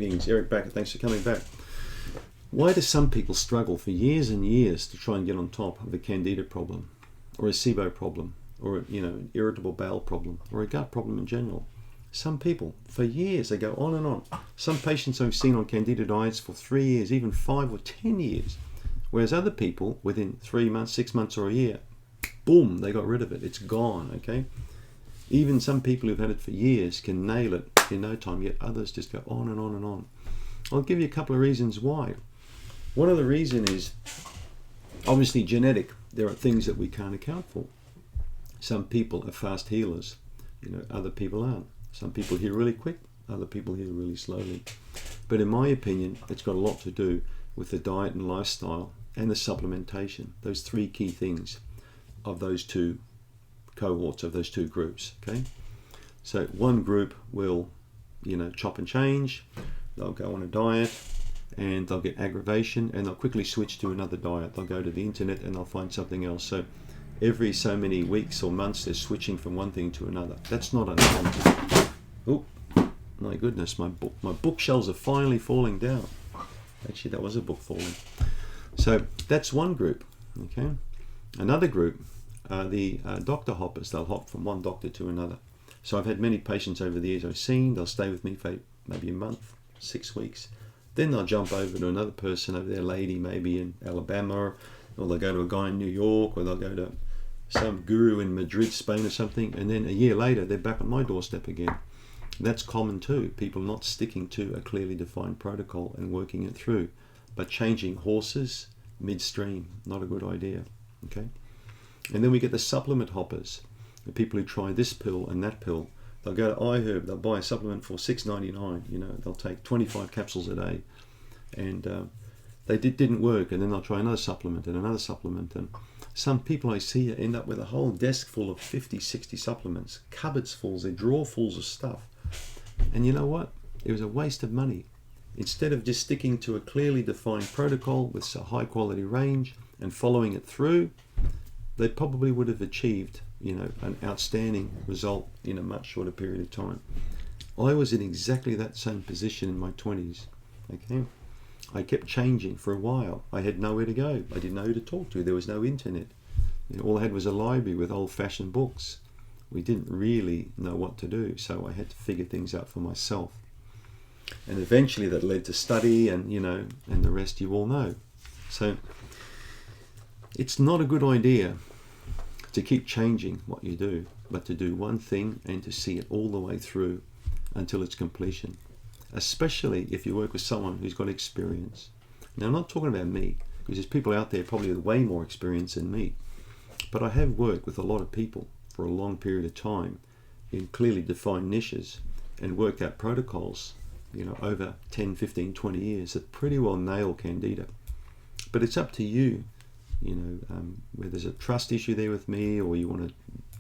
Greetings, Eric Backer, thanks for coming back. Why do some people struggle for years and years to try and get on top of a Candida problem, or a SIBO problem, or an irritable bowel problem, or a gut problem in general? Some people, for years, they go on and on. Some patients I've seen on Candida diets for 3 years, even 5 or 10 years. Whereas other people, within 3 months, 6 months, or a year, boom, they got rid of it. It's gone, okay? Even some people who've had it for years can nail it in no time, yet others just go on and on and on. I'll give you a couple of reasons why. One of the reasons is obviously genetic. There are things that we can't account for. Some people are fast healers, other people aren't. Some people heal really quick, other people heal really slowly. But in my opinion, it's got a lot to do with the diet and lifestyle and the supplementation. Those 3 key things of those 2 cohorts, of those 2 groups, okay? So one group will, chop and change. They'll go on a diet and they'll get aggravation and they'll quickly switch to another diet. They'll go to the internet and they'll find something else. So every so many weeks or months, they're switching from one thing to another. That's not uncommon. Oh, my goodness, my bookshelves are finally falling down. Actually, that was a book falling. So that's one group, okay? Another group are the doctor hoppers. They'll hop from one doctor to another. So I've had many patients over the years I've seen. They'll stay with me for maybe a month, 6 weeks. Then they'll jump over to another person over there, lady maybe in Alabama, or they'll go to a guy in New York, or they'll go to some guru in Madrid, Spain or something, and then a year later they're back on my doorstep again. That's common too, people not sticking to a clearly defined protocol and working it through, but changing horses midstream, not a good idea, okay? And then we get the supplement hoppers, the people who try this pill and that pill. They'll go to iHerb, they'll buy a supplement for $6.99, they'll take 25 capsules a day, and they didn't work, and then they'll try another supplement and another supplement. And some people I see end up with a whole desk full of 50, 60 supplements, cupboards full, their drawer fulls of stuff. And you know what? It was a waste of money. Instead of just sticking to a clearly defined protocol with a high quality range and following it through, they probably would have achieved an outstanding result in a much shorter period of time. I was in exactly that same position in my 20s, okay? I kept changing for a while. I had nowhere to go. I didn't know who to talk to. There was no internet. All I had was a library with old-fashioned books. We didn't really know what to do, so I had to figure things out for myself. And eventually that led to study and the rest you all know. So it's not a good idea to keep changing what you do, but to do one thing and to see it all the way through until its completion, especially if you work with someone who's got experience. Now, I'm not talking about me, because there's people out there probably with way more experience than me, but I have worked with a lot of people for a long period of time in clearly defined niches and worked out protocols, over 10, 15, 20 years that pretty well nail Candida. But it's up to you, where there's a trust issue there with me, or you want to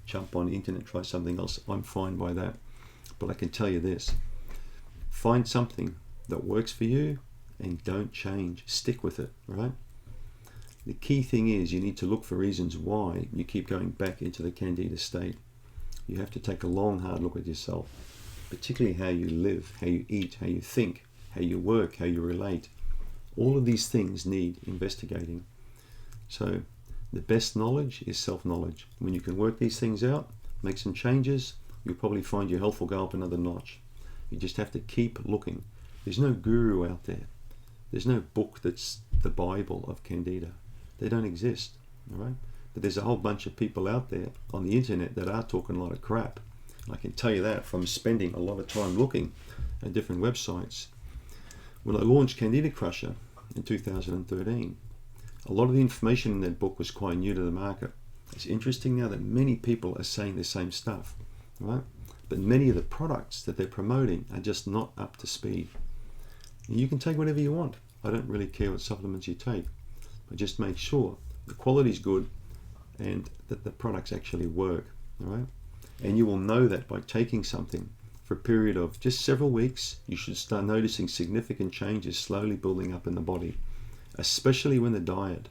jump on the internet, try something else, I'm fine by that. But I can tell you this, find something that works for you and don't change, stick with it, right? The key thing is you need to look for reasons why you keep going back into the Candida state. You have to take a long, hard look at yourself, particularly how you live, how you eat, how you think, how you work, how you relate. All of these things need investigating. So the best knowledge is self-knowledge. When you can work these things out, make some changes, you'll probably find your health will go up another notch. You just have to keep looking. There's no guru out there. There's no book that's the Bible of Candida. They don't exist, all right? But there's a whole bunch of people out there on the internet that are talking a lot of crap. I can tell you that from spending a lot of time looking at different websites. When I launched Candida Crusher in 2013, a lot of the information in that book was quite new to the market. It's interesting now that many people are saying the same stuff, right? But many of the products that they're promoting are just not up to speed. And you can take whatever you want. I don't really care what supplements you take, but just make sure the quality's good and that the products actually work, all right? And you will know that by taking something for a period of just several weeks. You should start noticing significant changes slowly building up in the body, especially when the diet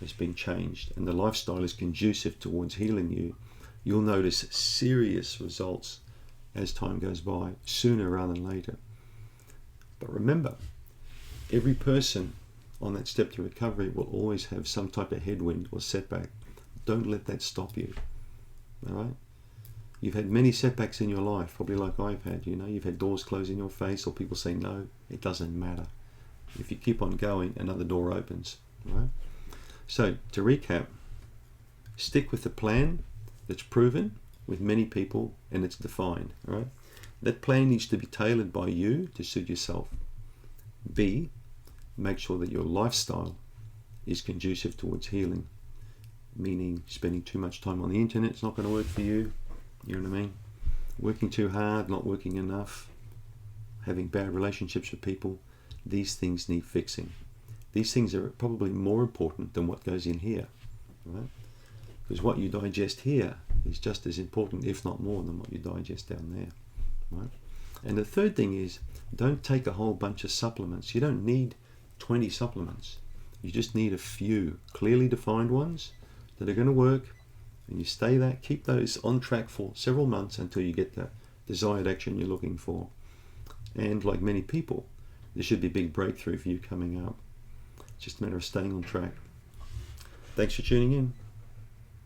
has been changed and the lifestyle is conducive towards healing you. You'll notice serious results as time goes by, sooner rather than later. But But remember, every person on that step to recovery will always have some type of headwind or setback. Don't let that stop you. All right? You've had many setbacks in your life, probably like I've had. You've had doors close in your face, or people say no. It doesn't matter. If you keep on going, another door opens. All right? So to recap, stick with the plan that's proven with many people and it's defined. All right? That plan needs to be tailored by you to suit yourself. B, make sure that your lifestyle is conducive towards healing, meaning spending too much time on the internet is not going to work for you. You know what I mean? Working too hard, not working enough, having bad relationships with people. These things need fixing. These things are probably more important than what goes in here, right? Because what you digest here is just as important, if not more, than what you digest down there, right? And the third thing is, don't take a whole bunch of supplements. You don't need 20 supplements. You just need a few clearly defined ones that are going to work, and you keep those on track for several months until you get the desired action you're looking for. And like many people, there should be a big breakthrough for you coming up. It's just a matter of staying on track. Thanks for tuning in.